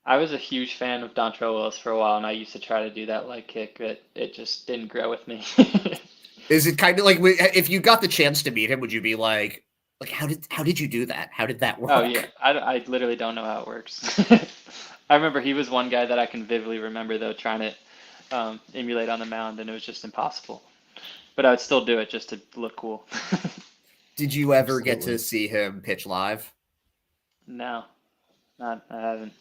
I was a huge fan of Dontrelle Willis for a while, and I used to try to do that leg kick, but it just didn't grow with me. Is it kind of like if you got the chance to meet him, would you be like how did you do that? How did that Oh yeah, work? I literally don't know how it works. I remember he was one guy that I can vividly remember though trying to emulate on the mound, and it was just impossible. But I would still do it just to look cool. Did you ever get Absolutely. to see him pitch live? No, not I haven't.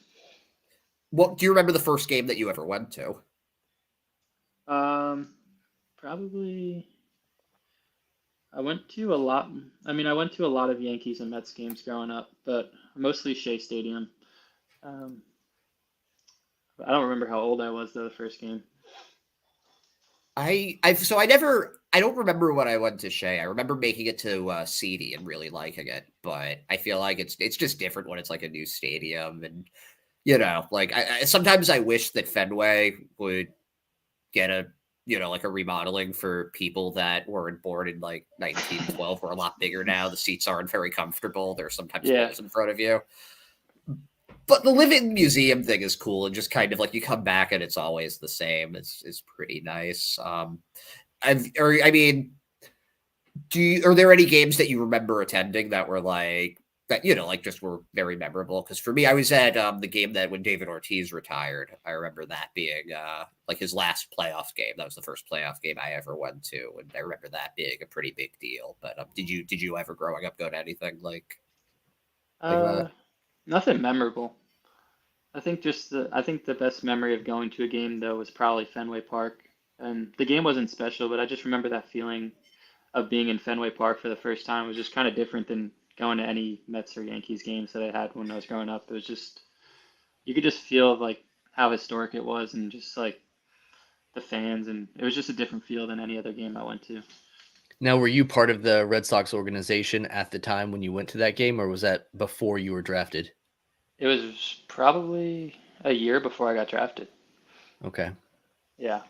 What do you remember the first game that you ever went to? Um, Probably I went to a lot. I mean, I went to a lot of Yankees and Mets games growing up, but mostly Shea Stadium. Um, I don't remember how old I was though the first game. I don't remember when I went to Shea. I remember making it to CD and really liking it, but I feel like it's just different when it's like a new stadium, and like sometimes I wish that Fenway would get a like a remodeling for people that weren't born in like 1912. We're a lot bigger now. The seats aren't very comfortable. There's sometimes Yeah, holes in front of you. But the living museum thing is cool, and just kind of like you come back and it's always the same. It's pretty nice. I mean, are there any games that you remember attending that were like that, like just were very memorable? Because for me, I was at the game that when David Ortiz retired. I remember that being like his last playoff game. That was the first playoff game I ever went to, and I remember that being a pretty big deal. But did you ever growing up go to anything like uh, that? nothing memorable. I think the best memory of going to a game though was probably Fenway Park, and the game wasn't special, but I just remember that feeling of being in Fenway Park for the first time was just kind of different than going to any Mets or Yankees games that I had when I was growing up. It was just you could just feel like how historic it was and just like the fans, and it was just a different feel than any other game I went to. Now, were you part of the Red Sox organization at the time when you went to that game, or was that before you were drafted? It was probably a year before I got drafted. Okay. Yeah.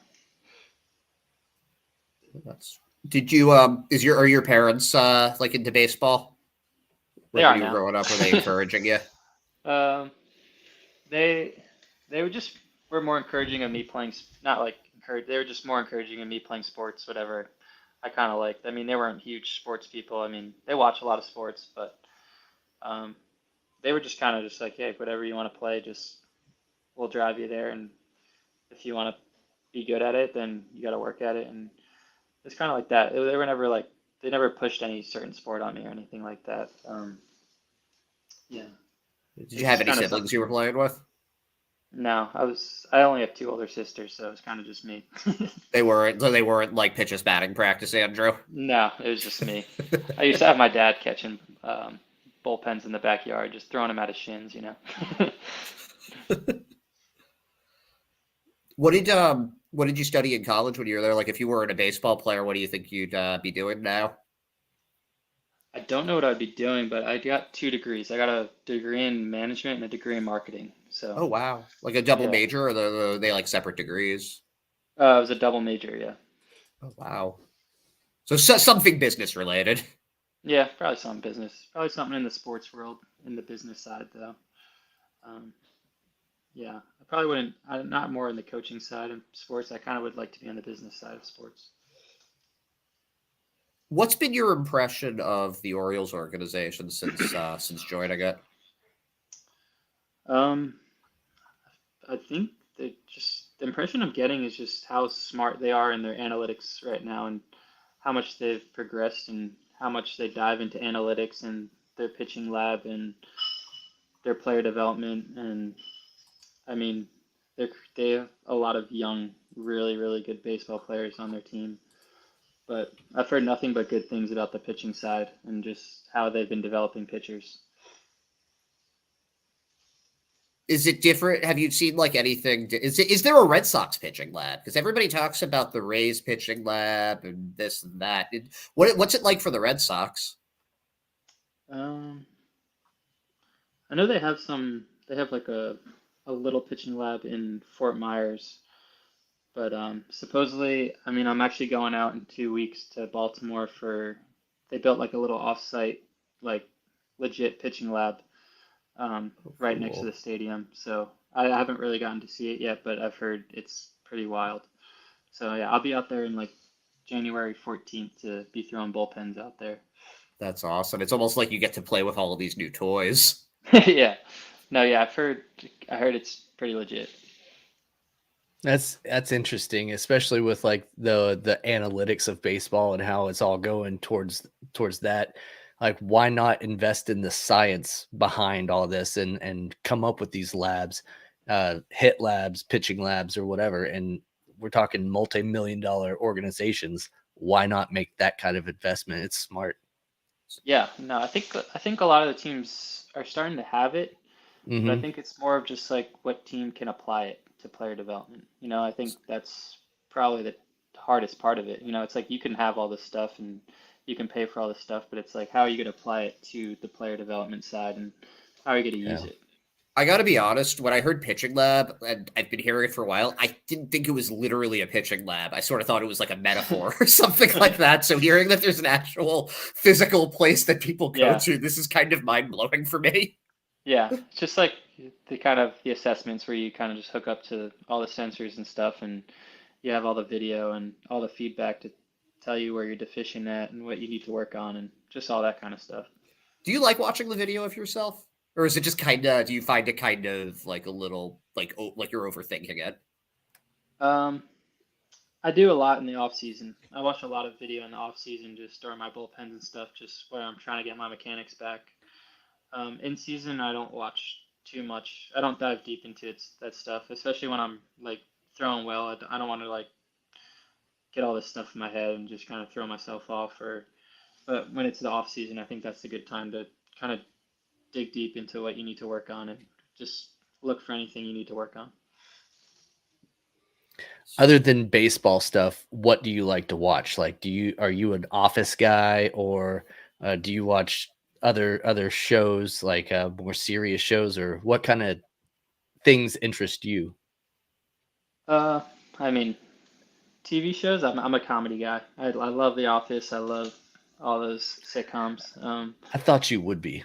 That's Did you are your parents like into baseball? They Like when are you were now. growing up, were they encouraging you? um, they they were just were more encouraging of me playing, not like encourage. They were just more encouraging of me playing sports, whatever I kind of liked. I mean, they weren't huge sports people. I mean, they watch a lot of sports, but um, they were just kind of just like, hey, whatever you want to play, just we'll drive you there, and if you want to be good at it, then you got to work at it, and it's kind of like that. They were never like they never pushed any certain sport on me or anything like that. Yeah, Did it you was have just any kind of siblings you were something. playing with? No, I only have two older sisters, so it's kind of just me. They weren't like pitches batting practice, Andrew. No, it was just me. I used to have my dad catching bullpens in the backyard, just throwing them at his shins. What did you study in college when you were there? Like if you weren't a baseball player, what do you think you'd be doing now? I don't know what I'd be doing, but I got two degrees. I got a degree in management and a degree in marketing. So, Oh wow. Like a double yeah, major, or they like separate degrees? it was a double major. Yeah, Oh wow. So, something business related. yeah, probably some business, probably something in the sports world, in the business side though. Um, yeah, I probably wouldn't. I'm not more in the coaching side of sports. I kind of would like to be on the business side of sports. What's been your impression of the Orioles organization since joining it? Um, I think that just the impression I'm getting is just how smart they are in their analytics right now and how much they've progressed and how much they dive into analytics and their pitching lab and their player development. And I mean, they have a lot of young, really, really good baseball players on their team. But I've heard nothing but good things about the pitching side and just how they've been developing pitchers. Is it different? Have you seen like anything? Is there a Red Sox pitching lab? Because everybody talks about the Rays pitching lab and this and that. What's it like for the Red Sox? Um, I know they have some. They have like a little pitching lab in Fort Myers, but supposedly, I mean, I'm actually going out in 2 weeks to Baltimore for. They built like a little off-site, like legit pitching lab Oh, right next to the cool. stadium. So I haven't really gotten to see it yet, but I've heard it's pretty wild. So yeah, I'll be out there in like January 14th to be throwing bullpens out there. That's awesome. It's almost like you get to play with all of these new toys. Yeah. No, yeah, I heard it's pretty legit. That's interesting, especially with like the analytics of baseball and how it's all going towards that. Like, why not invest in the science behind all this and come up with these labs, hit labs, pitching labs, or whatever? And we're talking multi-million-dollar organizations why not make that kind of investment? It's smart. Yeah, no, I think a lot of the teams are starting to have it, but I Hmm. think it's more of just like what team can apply it to player development. I think that's probably the hardest part of it. It's like you can have all this stuff and you can pay for all this stuff, but it's like how are you going to apply it to the player development side and how are you going to use Yeah. it? I got to be honest, when I heard pitching lab, and I've been hearing it for a while, I didn't think it was literally a pitching lab. I sort of thought it was like a metaphor or something like that. So hearing that there's an actual physical place that people go Yeah, to, this is kind of mind-blowing for me. yeah. It's just like the assessments where you kind of just hook up to all the sensors and stuff, and you have all the video and all the feedback to tell you where you're deficient at and what you need to work on and just all that kind of stuff. Do you like watching the video of yourself? Or is it just kind of, do you find it kind of like a little, like you're overthinking it? Um, I do a lot in the off season. I watch a lot of video in the off season just during my bullpens and stuff, just where I'm trying to get my mechanics back. In season, I don't watch too much. I don't dive deep into that stuff, especially when I'm like throwing well. I don't want to like get all this stuff in my head and just kind of throw myself off. But when it's the off season, I think that's a good time to kind of dig deep into what you need to work on and just look for anything you need to work on. Other than baseball stuff, what do you like to watch? Like, are you an Office guy, or do you watch other shows, like more serious shows, or what kind of things interest you? Uh, I mean, TV shows. I'm a comedy guy. I love The Office. I love all those sitcoms. I thought you would be.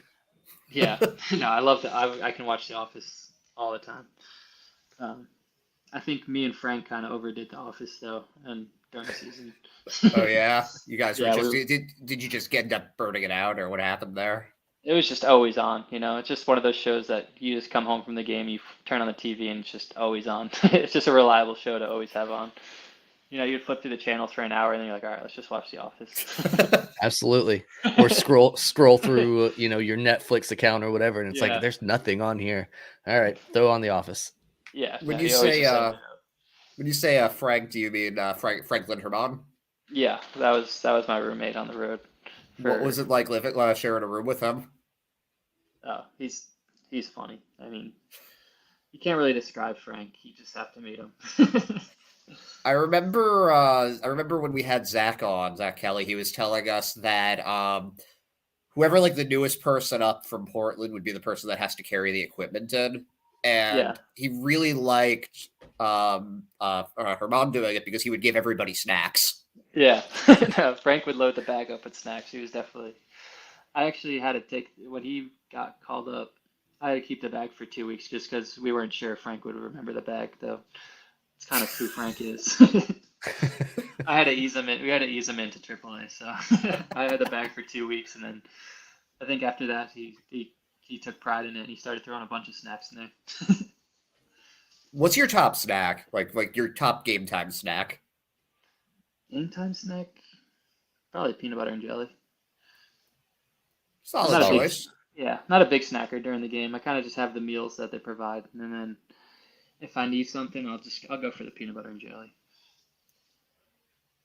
Yeah, no, I love that. I can watch The Office all the time. Um, I think me and Frank kind of overdid The Office though, and during the season. Oh yeah, you guys were Yeah, just did you just end up burning it out, or what happened there? it was just always on. It's just one of those shows that you just come home from the game, you turn on the TV, and it's just always on. It's just a reliable show to always have on. You'd flip through the channels for an hour, and then you're like, all right, let's just watch The Office. Absolutely. Or scroll through, your Netflix account or whatever, and it's like Yeah, there's nothing on here. All right, throw on The Office. yeah. When No, you you always say just open it up. Frank, do you mean Franklin Herman? Yeah, that was my roommate on the road What for. was it like living sharing a room with him? Oh, he's funny. I mean, you can't really describe Frank. You just have to meet him. I remember when we had Zach on, Zach Kelly, he was telling us that whoever like the newest person up from Portland would be the person that has to carry the equipment in. Yeah, And he really liked Herman doing it because he would give everybody snacks. yeah. No, Frank would load the bag up with snacks. He was definitely. I actually had to take when he got called up. I had to keep the bag for 2 weeks just because we weren't sure if Frank would remember the bag, though. It's kind of who Frank is. I had to ease him in. We had to ease him into AAA, so I had the bag for 2 weeks, and then I think after that he took pride in it and he started throwing a bunch of snacks in there. What's your top snack? Like your top game time snack? Game time snack, probably peanut butter and jelly. I'm Solid not a big, choice. yeah, not a big snacker during the game. I kind of just have the meals that they provide, and then if I need something, I'll go for the peanut butter and jelly.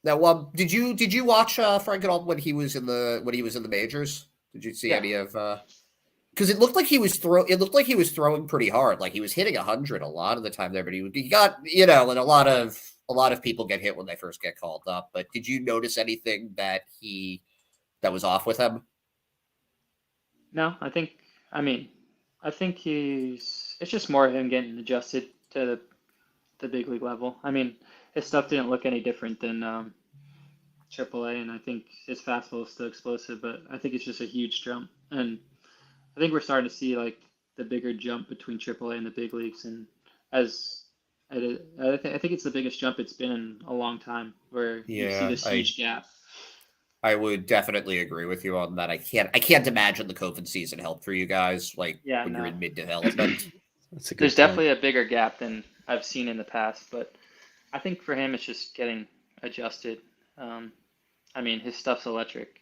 Now, did you watch Frank at all when he was in the majors? Did you see Yeah, any of? Because it looked like he was throwing pretty hard. Like he was hitting 100 a lot of the time there, but he got and a lot of people get hit when they first get called up. But did you notice anything that was off with him? no, I think it's just more him getting adjusted to the big league level. I mean, his stuff didn't look any different than AAA, and I think his fastball is still explosive, but I think it's just a huge jump. And I think we're starting to see like the bigger jump between AAA and the big leagues, and as I think it's the biggest jump it's been in a long time, where you see Yeah, this I huge gap. I would definitely agree with you on that. I can't imagine the COVID season helped for you guys, like Yeah, when you're no, in mid development. That's a there's good point. definitely a bigger gap than I've seen in the past, but I think for him it's just getting adjusted. Um, I mean, his stuff's electric.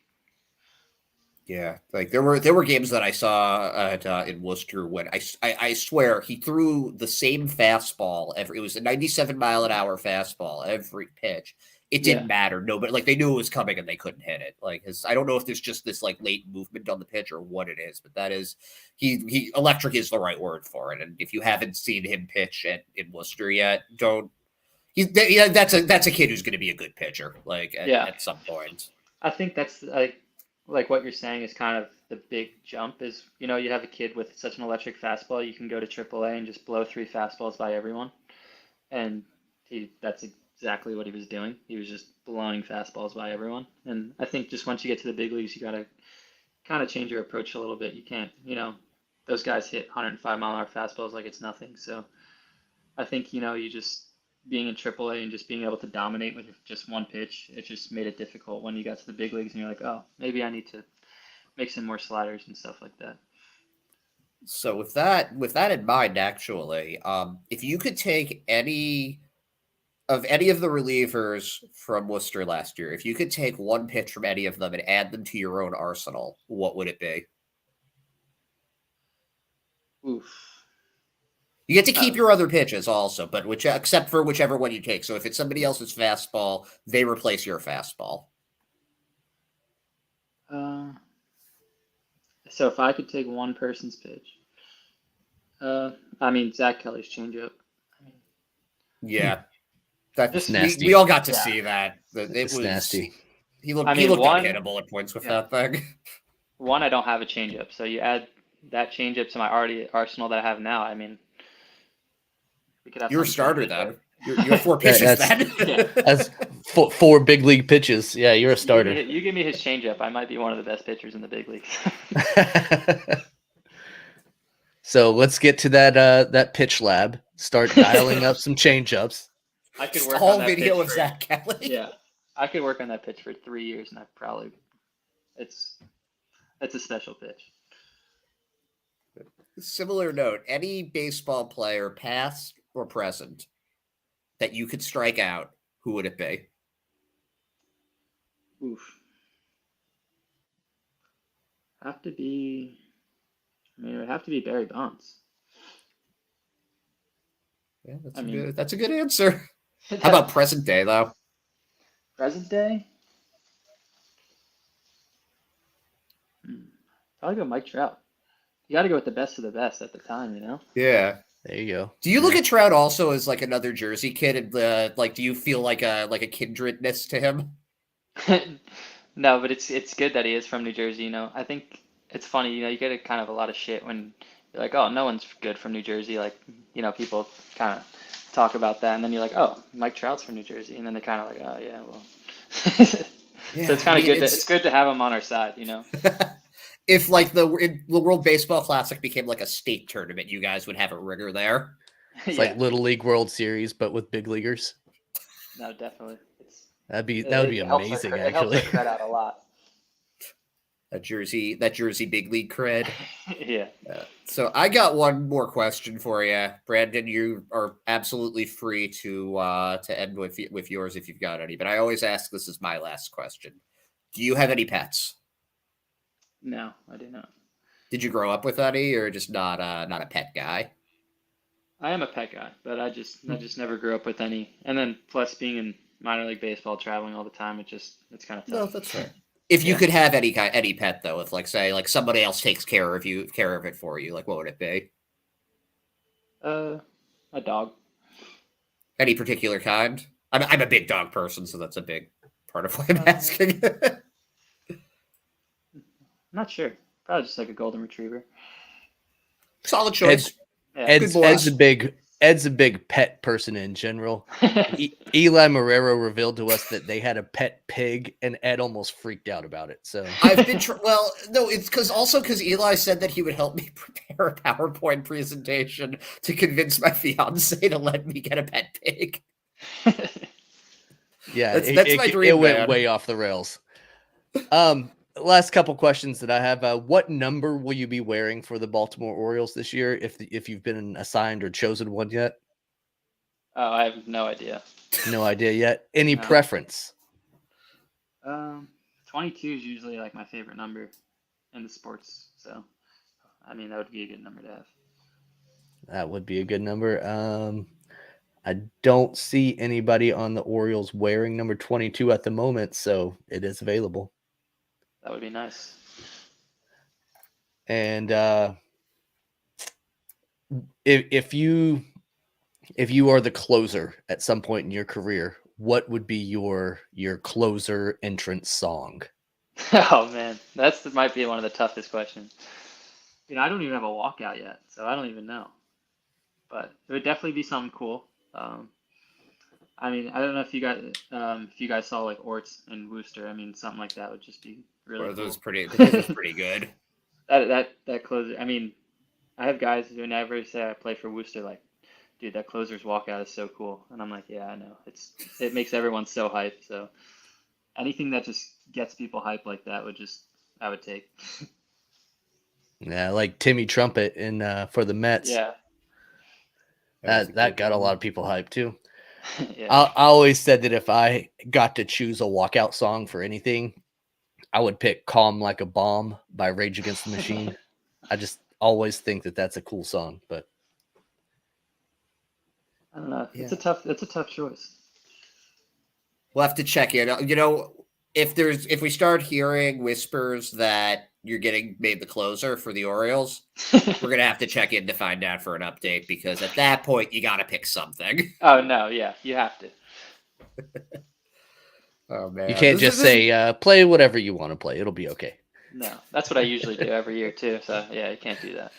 Yeah, like there were games that I saw in Worcester when I swear he threw the same fastball every. It was a 97 mile an hour fastball every pitch. it didn't matter. No, but like they knew it was coming and they couldn't hit it. Like I don't know if there's just this like late movement on the pitch or what it is, but that is he electric is the right word for it. And if you haven't seen him pitch in Worcester yet, don't. That's a kid who's going to be a good pitcher. Like at some point. I think that's like what you're saying is kind of the big jump is, you have a kid with such an electric fastball, you can go to AAA and just blow 3 fastballs by everyone. And that's exactly what he was doing. He was just blowing fastballs by everyone. And I think just once you get to the big leagues, you got to kind of change your approach a little bit. You can't, those guys hit 105-mile-an-hour fastballs like it's nothing. So I think, you just being in AAA and just being able to dominate with just one pitch, it just made it difficult when you got to the big leagues and you're like, oh, maybe I need to make some more sliders and stuff like that. So with that in mind, actually, if you could take any of the relievers from Worcester last year, if you could take one pitch from any of them and add them to your own arsenal, what would it be? Oof. You get to keep your other pitches also, but except for whichever one you take. So if it's somebody else's fastball, they replace your fastball. So if I could take one person's pitch, Zach Kelly's changeup. Yeah, that's nasty. We all got to see that. It was nasty. He looked unhittable at points with that thing. One, I don't have a changeup, so you add that changeup to my arsenal that I have now. We could have. You're a starter then. You have 4 pitches then. That's 4 big league pitches. Yeah, you're a starter. You give me his changeup, I might be one of the best pitchers in the big leagues. So let's get to that pitch lab. Start dialing up some changeups. I could work on that video of Zach Kelly. Yeah, I could work on that pitch for 3 years, and it's a special pitch. Similar note: any baseball player, past or present, that you could strike out, who would it be? Oof. It would have to be Barry Bonds. Yeah, that's a good answer. How about present day though? Present day? Probably go Mike Trout. You got to go with the best of the best at the time, Yeah. There you go. Do you look at Trout also as like another Jersey kid, and do you feel like a kindredness to him? No, but it's good that he is from New Jersey. I think it's funny. You get a lot of shit when you're like, oh, no one's good from New Jersey. Like, people kind of talk about that, and then you're like, oh, Mike Trout's from New Jersey, and then they're kind of like, oh yeah, well. Yeah, so it's kind of good. It's good to have him on our side, If like the World Baseball Classic became like a state tournament, you guys would have a rigger there. It's like Little League World Series, but with big leaguers. No, definitely. That would be amazing. Actually, it helps spread out a lot. That Jersey big league cred. Yeah. So I got one more question for you, Brandon. You are absolutely free to end with yours if you've got any. But I always ask this is my last question. Do you have any pets? No, I do not. Did you grow up with any, or just not a pet guy? I am a pet guy, but I just never grew up with any. And then plus being in minor league baseball, traveling all the time, it's kind of tough. No, that's fair. If you could have any pet though, if like say like somebody else takes care of it for you, like what would it be? A dog. Any particular kind? I'm a big dog person, so that's a big part of why I'm asking. I'm not sure. Probably just like a golden retriever. Solid choice. Ed's a big pet person in general. Eli Marrero revealed to us that they had a pet pig, and Ed almost freaked out about it. So I've been it's because Eli said that he would help me prepare a PowerPoint presentation to convince my fiance to let me get a pet pig. Yeah, that's my dream. It went way off the rails. Last couple questions that I have. What number will you be wearing for the Baltimore Orioles this year, if you've been assigned or chosen one yet? Oh, I have no idea. No idea yet. Any preference? 22 is usually like my favorite number in the sports. So, that would be a good number to have. That would be a good number. I don't see anybody on the Orioles wearing number 22 at the moment, so it is available. That would be nice. And if you are the closer at some point in your career, what would be your closer entrance song? Oh man, might be one of the toughest questions. I don't even have a walkout yet, so I don't even know. But it would definitely be something cool. I mean, I don't know if you guys saw like Orts and Wooster. I mean, something like that would just be really cool. Those pretty good. That closer. I mean, I have guys who never say I play for Wooster, like, dude, that closer's walkout is so cool, and I'm like, yeah, I know. It makes everyone so hyped. So anything that just gets people hyped like that I would take. Yeah, like Timmy Trumpet in for the Mets. Yeah. That got a lot of people hyped too. Yeah. I always said that if I got to choose a walkout song for anything, I would pick "Calm Like a Bomb" by Rage Against the Machine. I just always think that that's a cool song, but I don't know. Yeah. It's a tough choice. We'll have to check in. If we start hearing whispers that you're getting made the closer for the Orioles, we're gonna have to check in to find out for an update, because at that point you got to pick something. Oh no, yeah, you have to. Oh man, you can't just say play whatever you want to play. It'll be okay. No, that's what I usually do every year too. So yeah, you can't do that.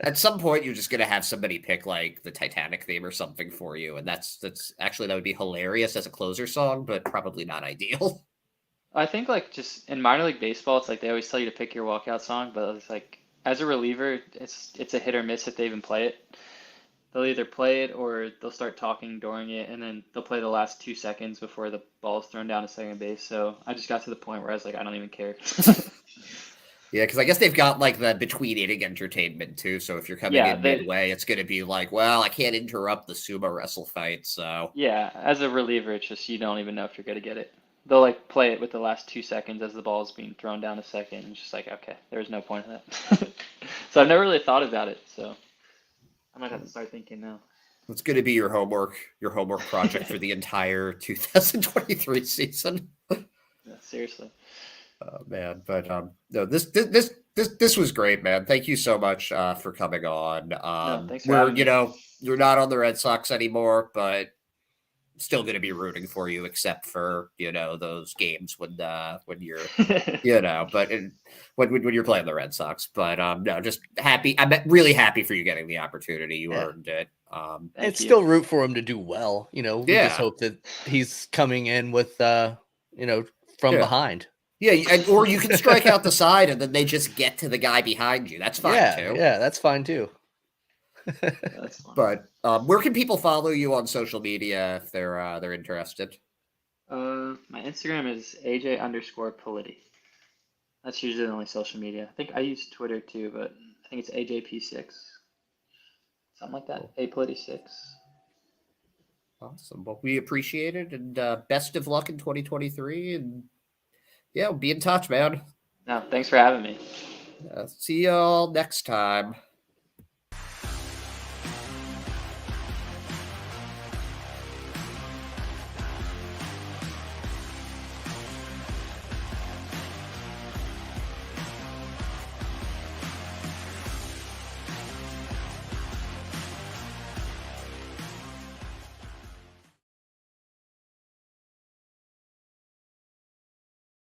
At some point, you're just gonna have somebody pick like the Titanic theme or something for you, and that's actually, that would be hilarious as a closer song, but probably not ideal. I think like just in minor league baseball, it's like they always tell you to pick your walkout song, but it's like as a reliever, it's a hit or miss if they even play it. They'll either play it or they'll start talking during it, and then they'll play the last 2 seconds before the ball is thrown down to second base. So I just got to the point where I was like, I don't even care. Yeah, because I guess they've got like the between inning entertainment too. So if you're coming in midway, it's going to be like, well, I can't interrupt the sumo wrestle fight. So yeah, as a reliever, it's just you don't even know if you're going to get it. They'll like play it with the last 2 seconds as the ball is being thrown down to second. And it's just like, okay, there's no point in that. So I've never really thought about it. So I might have to start thinking now. it's going to be your homework project for the entire 2023 season. Yeah, seriously. Oh, man, but no, this was great, man. Thank you so much for coming on. No, thanks for having me. You're not on the Red Sox anymore, but still going to be rooting for you, except for those games when you're but when you're playing the Red Sox. But no, just happy. I'm really happy for you getting the opportunity. You earned it. And still root for him to do well. We just hope that he's coming in with from behind. Yeah, or you can strike out the side and then they just get to the guy behind you. That's fine too. Yeah, that's fine too. That's fun. But where can people follow you on social media if they're interested? My Instagram is AJ_Politi. That's usually the only social media. I think I use Twitter too, but I think it's AJP6. Something like that. Politi6. Awesome. Well, we appreciate it, and best of luck in 2023. And yeah, we'll be in touch, man. No, thanks for having me. See y'all next time.